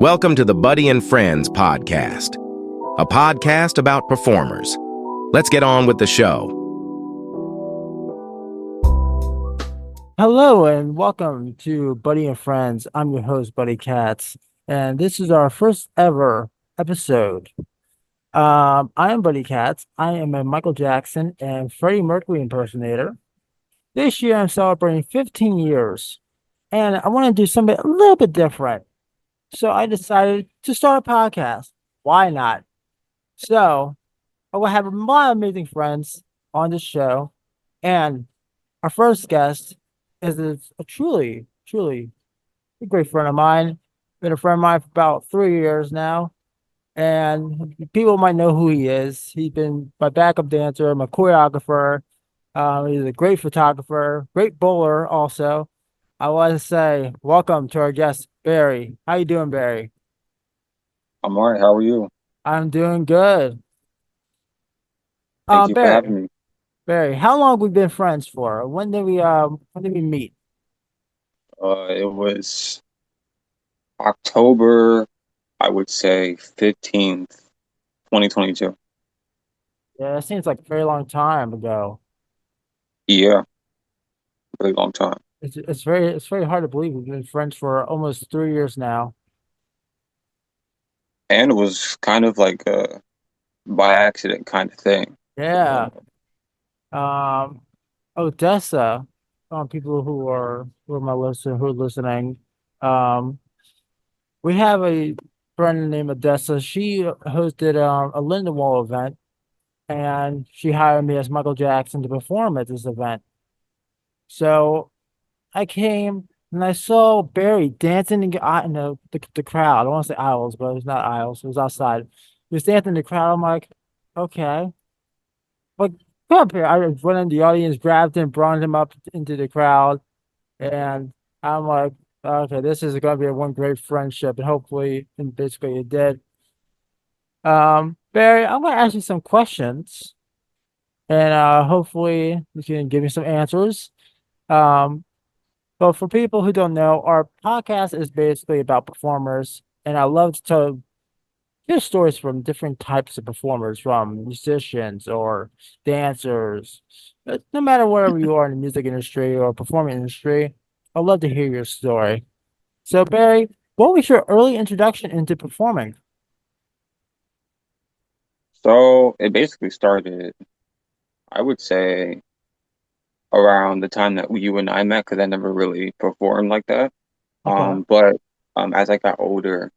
Welcome to the Buddy and Friends podcast, a podcast about performers. Let's get on with the show. Hello and welcome to Buddy and Friends. I'm your host, Buddy Katz, and this is our first ever episode. I am Buddy Katz. I am a Michael Jackson and Freddie Mercury impersonator. This year I'm celebrating 15 years, and I want to do something a little bit different. So I decided to start a podcast. Why not? So I will have a lot of amazing friends on the show, and our first guest is a truly a great friend of mine. Been a friend of mine for about 3 years now, and people might know who he is. He's been my backup dancer, my choreographer. He's a great photographer, great bowler. Also, I want to say welcome to our guest Barry. How you doing, Barry? I'm all right. How are you? I'm doing good. Thank you for Barry, having me. Barry, how long we been friends for? When did we meet? It was October, I would say 15th, 2022. Yeah, it seems like a very long time ago. Yeah, really long time. It's very hard to believe we've been friends for almost 3 years now. And it was kind of like a by accident kind of thing. Yeah. Um, Odessa. People who are my listen who are listening. Um, we have a friend named Odessa. She hosted a Lindenwall event, and she hired me as Michael Jackson to perform at this event. So I came and I saw Barry dancing in the crowd. I don't want to say aisles, but it was not aisles. It was outside. He was dancing in the crowd. I'm like, okay, like come up here. I went in the audience, grabbed him, brought him up into the crowd, and I'm like, okay, this is going to be a one great friendship, and hopefully, and basically, it did. Barry, I'm going to ask you some questions, and hopefully, you can give me some answers. Um, But for people who don't know, our podcast is basically about performers, and I love to tell hear stories from different types of performers, from musicians or dancers. No matter wherever you are in the music industry or performing industry, I'd love to hear your story. So, Barry, what was your early introduction into performing? So it basically started, I would say, around the time that you and I met, because I never really performed like that. Okay. But as I got older,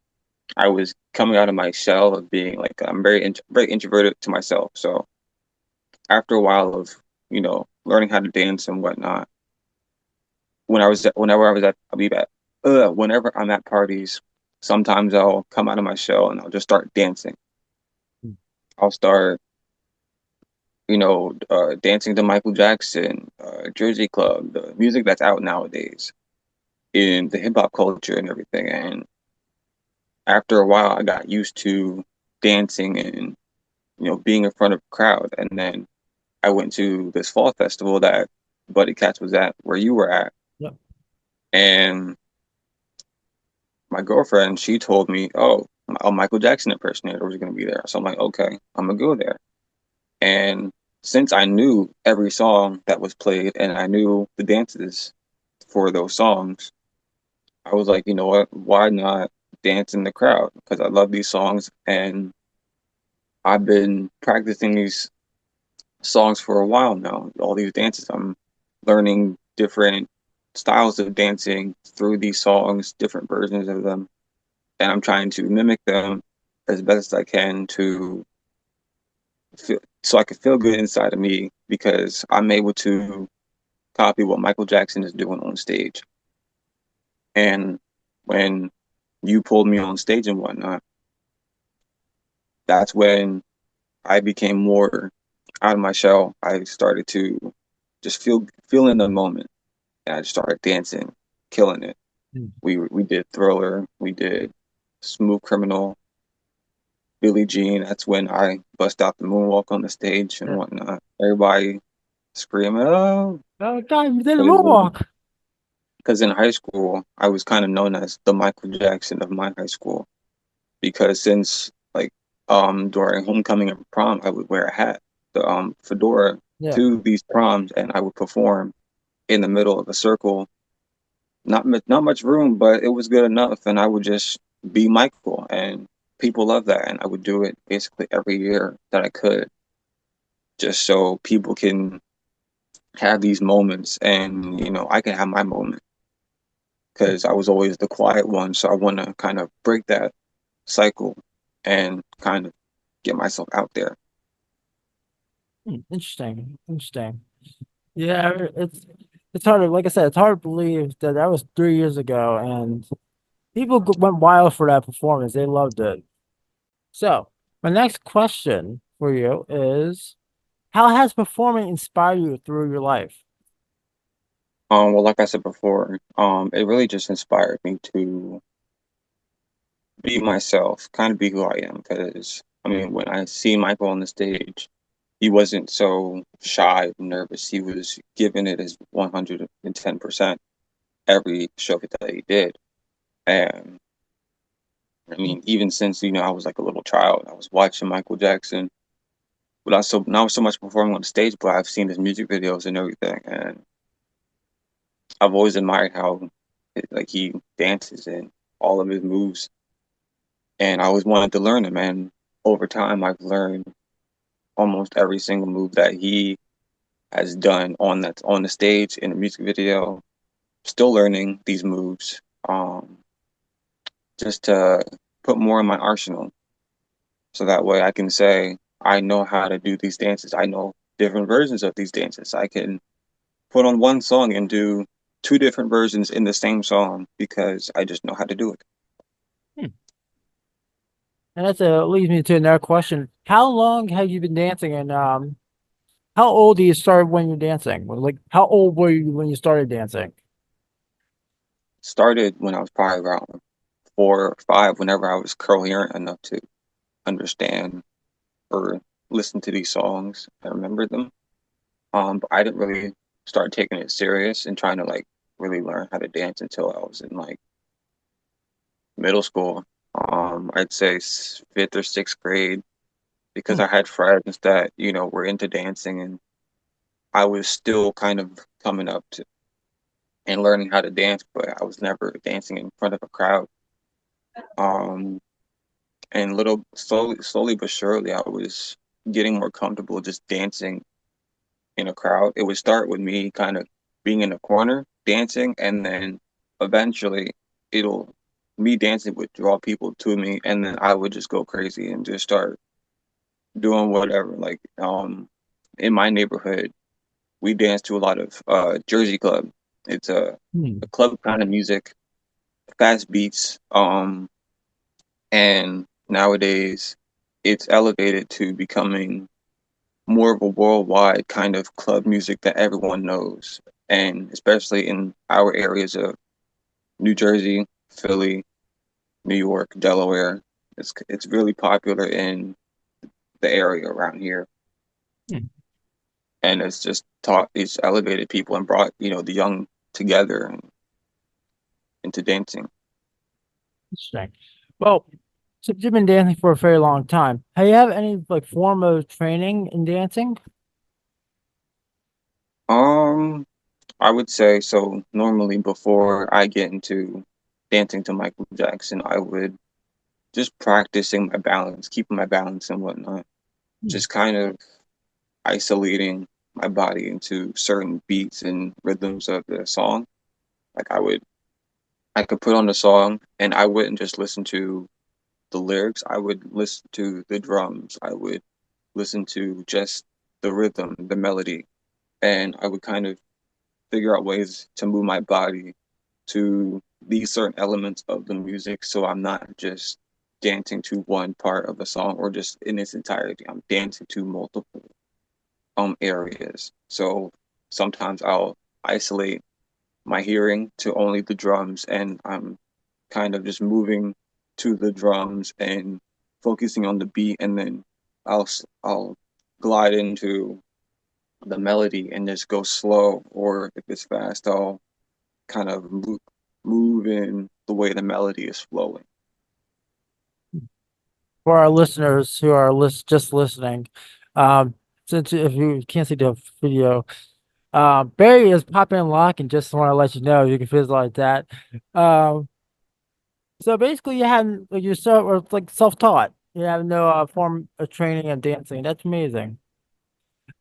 I was coming out of my shell of being like I'm very introverted to myself. So after a while of learning how to dance and whatnot, whenever I'm at parties, sometimes I'll come out of my shell and I'll just start dancing. I'll start dancing to Michael Jackson, Jersey Club, the music that's out nowadays in the hip hop culture and everything. And after a while, I got used to dancing and being in front of a crowd. And then I went to this fall festival that Buddy Katz was at, where you were at, Yep. and my girlfriend, she told me, "Oh, a Michael Jackson impersonator was going to be there." So I'm like, "Okay, I'm gonna go there." And since I knew every song that was played and I knew the dances for those songs, I was like, you know what? Why not dance in the crowd? Because I love these songs and I've been practicing these songs for a while now. All these dances, I'm learning different styles of dancing through these songs, different versions of them, and I'm trying to mimic them as best as I can to feel so I can feel good inside of me because I'm able to copy what Michael Jackson is doing on stage. And when you pulled me on stage and whatnot, that's when I became more out of my shell. I started to just feel in the moment, and I just started dancing, killing it. Mm. We did Thriller, we did Smooth Criminal, Billie Jean. That's when I bust out the moonwalk on the stage and Yeah. whatnot. Everybody screaming, "Oh!" Oh, God, you did a It was moonwalk. because in high school I was kind of known as the Michael Jackson of my high school because since like during homecoming and prom I would wear a hat, the fedora Yeah. to these proms, and I would perform in the middle of a circle. Not much room, but it was good enough, and I would just be Michael, and people love that, and I would do it basically every year that I could, just so people can have these moments, and I can have my moment because I was always the quiet one, so I want to kind of break that cycle and kind of get myself out there. Interesting. Interesting. Yeah, it's hard to, like I said, it's hard to believe that that was 3 years ago, and people went wild for that performance. They loved it. So, my next question for you is, how has performing inspired you through your life? Well, like I said before, it really just inspired me to be myself, kind of be who I am. Because I mean, when I see Michael on the stage, he wasn't so shy and nervous. He was giving it his 110% every show that he did. And I mean, even since I was like a little child, I was watching Michael Jackson, but also not so much performing on the stage, but I've seen his music videos and everything, and I've always admired how like he dances and all of his moves, and I always wanted to learn them. And over time, I've learned almost every single move that he has done on the stage in a music video. Still learning these moves, just to put more in my arsenal, so that way I can say I know how to do these dances. I know different versions of these dances. I can put on one song and do two different versions in the same song because I just know how to do it. Hmm. And that leads me to another question. How long have you been dancing, and how old do you start when you're dancing? Like, how old were you when you started dancing? Started when I was probably around 4 or 5, whenever I was coherent enough to understand or listen to these songs and remember them. But I didn't really start taking it serious and trying to like really learn how to dance until I was in like middle school. I'd say fifth or sixth grade because Hmm. I had friends that were into dancing, and I was still kind of coming up to and learning how to dance, but I was never dancing in front of a crowd. Um, and little slowly but surely, I was getting more comfortable just dancing in a crowd. It would start with me kind of being in a corner dancing, and then eventually it'll me dancing would draw people to me, and then I would just go crazy and just start doing whatever. Like in my neighborhood, we dance to a lot of Jersey Club. It's Hmm. a club kind of music, fast beats. And nowadays it's elevated to becoming more of a worldwide kind of club music that everyone knows. And especially in our areas of New Jersey, Philly, New York, Delaware, it's really popular in the area around here. Hmm. And it's just taught it's elevated people and brought, the young together and into dancing. Interesting. Well, since you've been dancing for a very long time, have you have any like form of training in dancing? Um, I would say so. Normally, before I get into dancing to Michael Jackson, I would just practicing my balance, keeping my balance and whatnot. Hmm. Just kind of isolating my body into certain beats and rhythms of the song. Like I could put on the song and I wouldn't just listen to the lyrics. I would listen to the drums. I would listen to just the rhythm, the melody, and I would kind of figure out ways to move my body to these certain elements of the music, so I'm not just dancing to one part of the song or just in its entirety. I'm dancing to multiple areas. So sometimes I'll isolate my hearing to only the drums, and I'm kind of just moving to the drums and focusing on the beat, and then I'll glide into the melody and just go slow, or if it's fast, I'll kind of move in the way the melody is flowing. For our listeners who are just listening, um, since if you can't see the video, Barry is popping and locking. Just want to let you know you can visualize that. Um, so basically, you had like, you're or it's like self-taught. You have no form of training and dancing. That's amazing.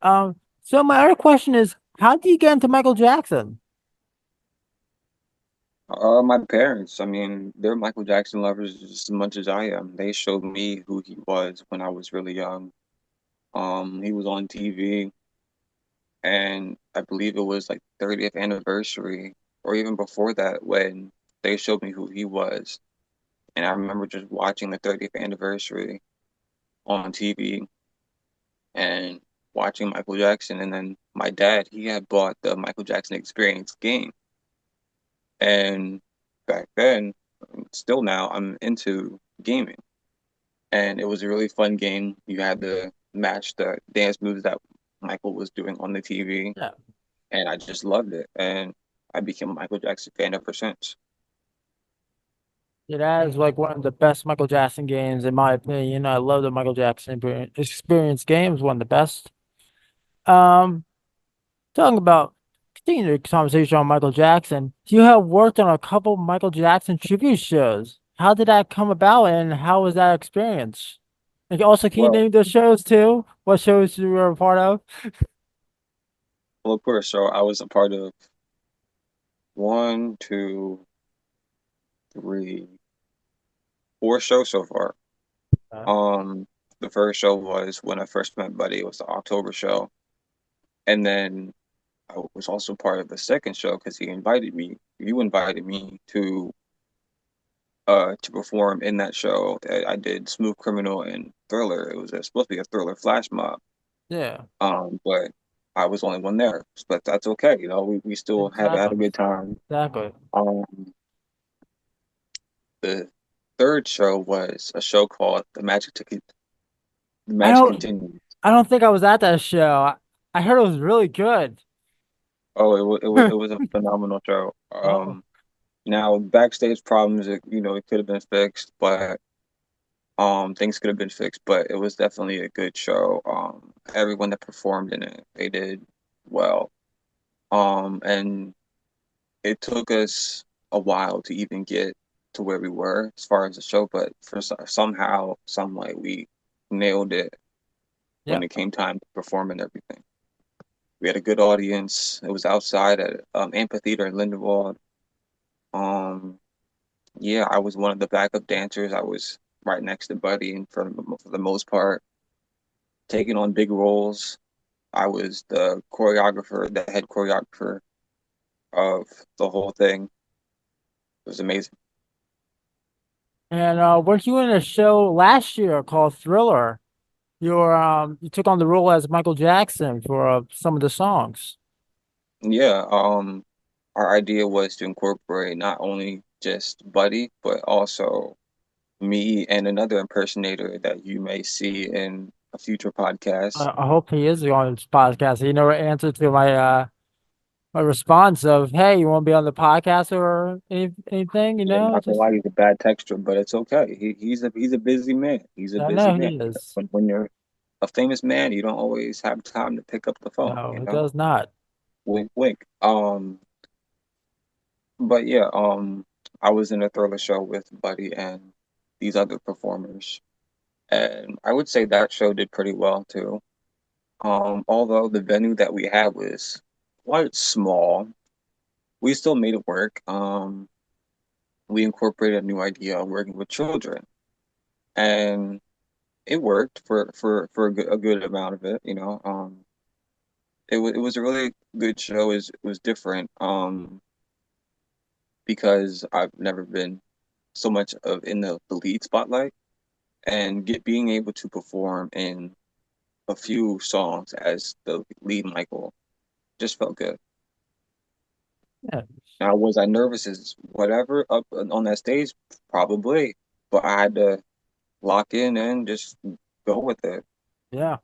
So my other question is, how do you get into Michael Jackson? My parents, I mean, they're Michael Jackson lovers just as much as I am. They showed me who he was when I was really young. He was on TV, and I believe it was like 30th anniversary, or even before that, when they showed me who he was. And I remember just watching the 30th anniversary on TV and watching Michael Jackson. And then my dad, he had bought the Michael Jackson Experience game. And back then, still now, I'm into gaming. And it was a really fun game. You had to match the dance moves that Michael was doing on the TV. Yeah. And I just loved it. And I became a Michael Jackson fan ever since. Yeah, that is like one of the best Michael Jackson games, in my opinion. I love the Michael Jackson Experience games, one of the best. Um, Talking about continuing the conversation on Michael Jackson, you have worked on a couple Michael Jackson tribute shows. How did that come about, and how was that experience? And also, can you Well, name those shows too? What shows you were a part of? well, of course, so I was a part of one, two, three, four shows so far. Uh, Um, the first show was when I first met Buddy. It was the October show, and then I was also part of the second show because he invited me. You invited me to perform in that show. I did Smooth Criminal and Thriller. It was supposed to be a Thriller flash mob. yeah, But I was only one there. But that's okay. You know, we still have had a exactly, good time. exactly. Um, the third show was a show called The I Magic don't, Continues. I don't think I was at that show. I heard it was really good. Oh, it was a phenomenal show. Oh, Now backstage problems, it could have been fixed, but things could have been fixed, but it was definitely a good show. Everyone that performed in it, they did well. And it took us a while to even get to where we were as far as the show, but somehow, some way, we nailed it yeah. when it came time to perform and everything. We had a good audience. It was outside at Amphitheater in Lindenwold. Um, yeah, I was one of the backup dancers. I was right next to Buddy, and for the most part, taking on big roles. I was the choreographer, the head choreographer of the whole thing. It was amazing. And weren't you in a show last year called Thriller? You took on the role as Michael Jackson for some of the songs. Yeah, our idea was to incorporate not only just Buddy, but also me and another impersonator that you may see in a future podcast. I hope he is on this podcast. He never answered to my response of, "Hey, you want to be on the podcast or anything?" Yeah, not gonna Just lie, he's a bad texture, but it's okay. He's a busy man. He's a I busy know man. he is. When you're a famous man, you don't always have time to pick up the phone, No, you he know? does not. Wink, wink. But yeah, I was in a Thriller show with Buddy and these other performers, and I would say that show did pretty well too. Although the venue that we had was quite small, we still made it work. We incorporated a new idea of working with children, and it worked for a good amount of it. It was a really good show. It was different. Because I've never been so much of in the lead spotlight, and get being able to perform in a few songs as the lead Michael just felt good. Yeah, Now, was I nervous as whatever up on that stage? Probably, but I had to lock in and just go with it. yeah.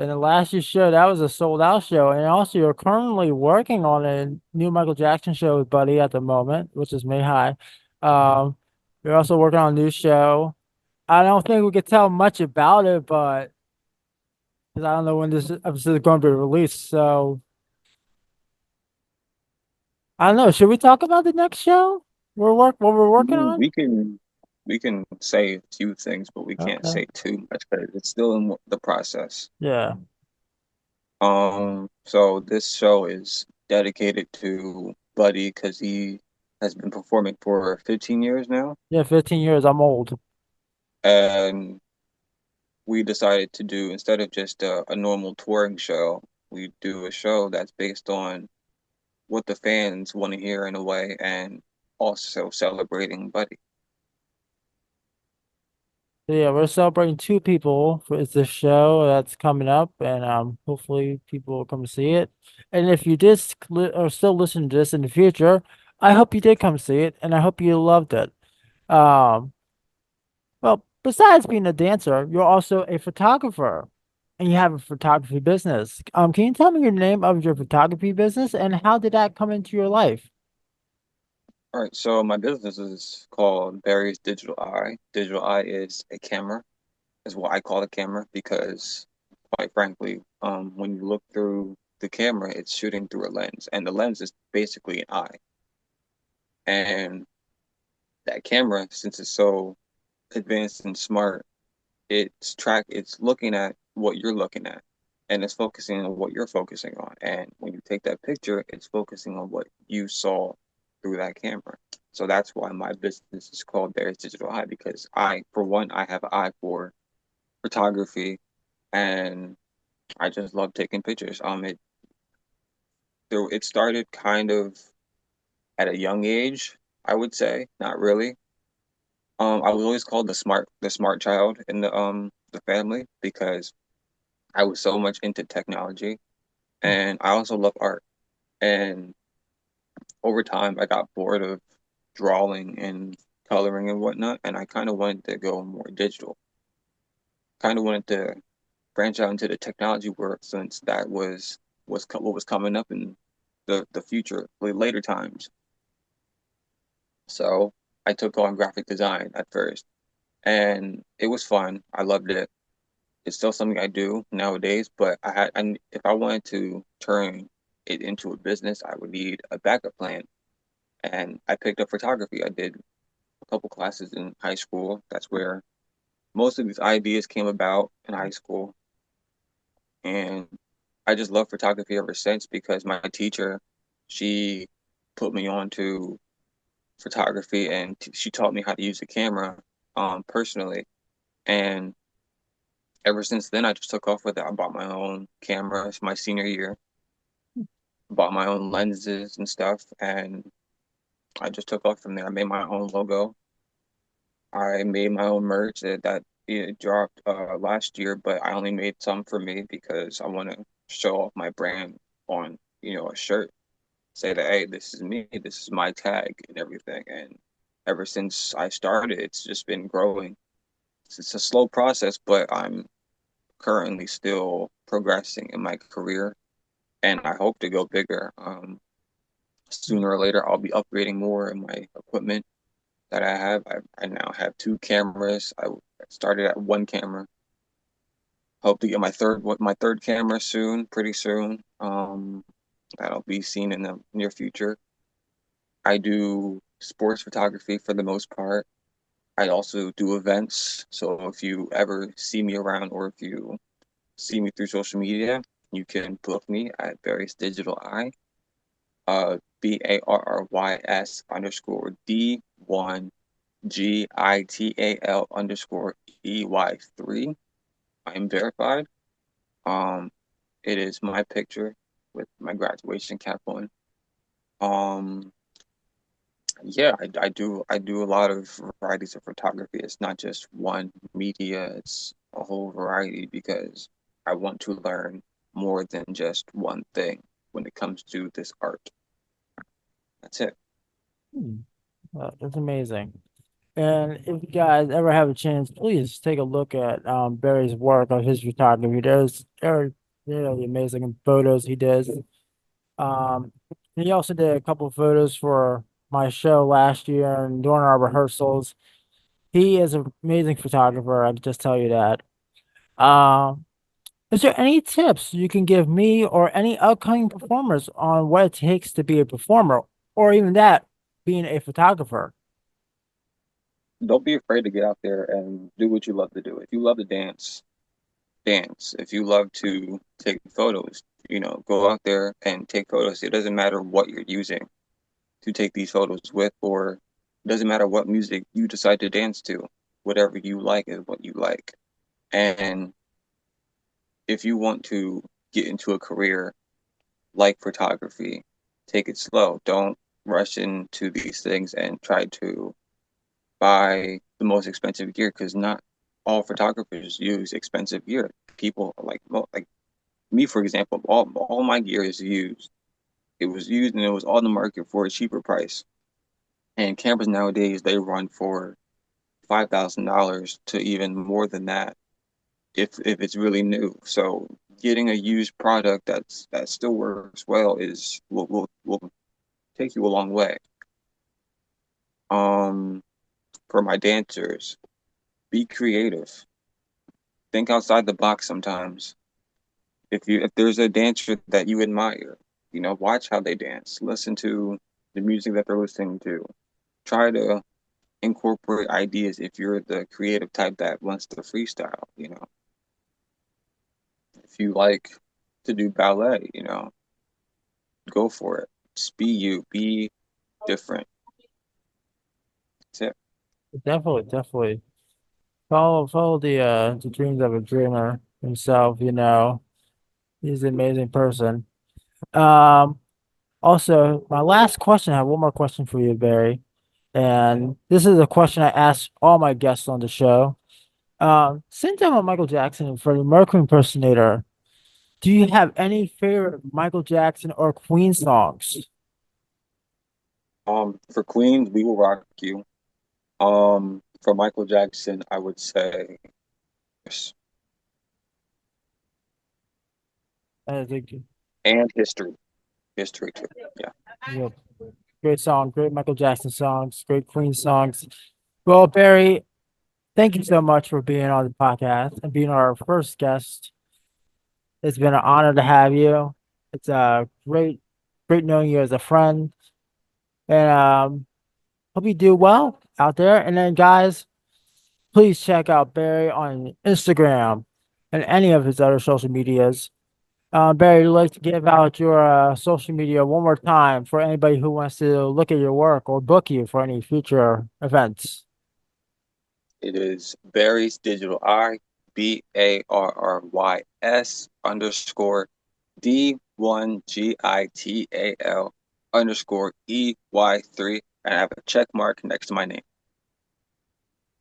And the last year's show, that was a sold out show. And also, you're currently working on a new Michael Jackson show with Buddy at the moment, which is May High. Um, you're also working on a new show. I don't think we could tell much about it, but because I don't know when this episode is going to be released. So I don't know. Should we talk about the next show what we're working Mm, on? we can say a few things, but we can't Okay. say too much because it's still in the process. Yeah. So this show is dedicated to Buddy because he has been performing for 15 years now, Yeah, 15 years. I'm old. and we decided to do, instead of just a normal touring show, we do a show that's based on what the fans want to hear in a way, and also celebrating Buddy. So yeah, we're celebrating two people for it's this show that's coming up, and hopefully people will come see it. And if you did or still listen to this in the future, I hope you did come see it, and I hope you loved it. Um, well, besides being a dancer, you're also a photographer, and you have a photography business. Can you tell me your name of your photography business and how did that come into your life? All right, so my business is called Barry's Digital Eye. Digital Eye is a camera, is what I call a camera because, quite frankly, when you look through the camera, it's shooting through a lens, and the lens is basically an eye. And that camera, since it's so advanced and smart, it's looking at what you're looking at, and it's focusing on what you're focusing on. And when you take that picture, it's focusing on what you saw through that camera. So that's why my business is called Barry's Digital Eye, because for one, I have an eye for photography, and I just love taking pictures. It started kind of at a young age, I would say, not really. I was always called the smart child in the family because I was so much into technology, and I also love art. And over time, I got bored of drawing and coloring and whatnot, and I kind of wanted to go more digital. Kind of wanted to branch out into the technology world since that what was coming up in the future, later times. So I took on graphic design at first, and it was fun. I loved it. It's still something I do nowadays, but if I wanted to turn it into a business, I would need a backup plan. And I picked up photography. I did a couple classes in high school. That's where most of these ideas came about in high school. And I just love photography ever since because my teacher, she put me on to photography, and she taught me how to use a camera personally. And ever since then, I just took off with it. I bought my own camera. It's my senior year. Bought my own lenses and stuff, and I just took off from there. I made my own logo. I made my own merch that it dropped last year, but I only made some for me because I want to show off my brand on, a shirt. Say that, hey, this is me, this is my tag and everything. And ever since I started, it's just been growing. It's a slow process, but I'm currently still progressing in my career, and I hope to go bigger. Sooner or later, I'll be upgrading more in my equipment that I have. I now have two cameras. I started at one camera. Hope to get my third camera soon, pretty soon. That'll be seen in the near future. I do sports photography for the most part. I also do events. So if you ever see me around, or if you see me through social media, you can book me at Barry's Digital Eye. BARRYS_D1GITAL_EY3. I am verified. Um, it is my picture with my graduation cap on. Um, yeah, I do a lot of varieties of photography. It's not just one media, it's a whole variety because I want to learn more than just one thing when it comes to this art. That's it. That's amazing. And if you guys ever have a chance, please take a look at Barry's work of his photography. There are really amazing photos he does. Um, and he also did a couple of photos for my show last year and during our rehearsals. He is an amazing photographer. I can just tell you that. Um, is there any tips you can give me or any upcoming performers on what it takes to be a performer, or even that, being a photographer? Don't be afraid to get out there and do what you love to do. If you love to dance, dance. If you love to take photos, go out there and take photos. It doesn't matter what you're using to take these photos with, or it doesn't matter what music you decide to dance to. Whatever you like is what you like. And if you want to get into a career like photography, take it slow. Don't rush into these things and try to buy the most expensive gear, because not all photographers use expensive gear. People like me, for example, all my gear is used. It was used and it was on the market for a cheaper price. And cameras nowadays, they run for $5,000 to even more than that if it's really new. So getting a used product that still works well is will take you a long way. For my dancers, be creative. Think outside the box sometimes. If there's a dancer that you admire, watch how they dance. Listen to the music that they're listening to. Try to incorporate ideas if you're the creative type that wants to freestyle. If you like to do ballet, go for it. Just be you. Be different. That's it. Definitely. Follow the dreams of a dreamer himself, He's an amazing person. Um, Also, my last question, I have one more question for you, Barry. And this is a question I ask all my guests on the show. Since I'm a Michael Jackson and Freddie Mercury impersonator, do you have any favorite Michael Jackson or Queen songs? For Queens, We Will Rock You. For Michael Jackson, I would say yes, Think and History. History too. Yeah. you great song, great Michael Jackson songs, great Queen songs. Well, Barry, thank you so much for being on the podcast and being our first guest. It's been an honor to have you. It's great knowing you as a friend, and hope you do well out there. And then, guys, please check out Barry on Instagram and any of his other social medias. Barry, would you like to give out your social media one more time for anybody who wants to look at your work or book you for any future events? It is Barry's Digital Eye, BARRYS_D1GITAL_EY3, and I have a check mark next to my name.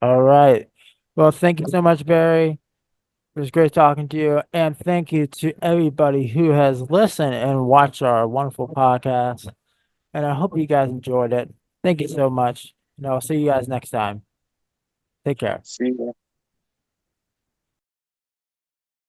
All right. Well, thank you so much, Barry. It was great talking to you. And thank you to everybody who has listened and watched our wonderful podcast. And I hope you guys enjoyed it. Thank you so much. And I'll see you guys next time. Take care. See ya.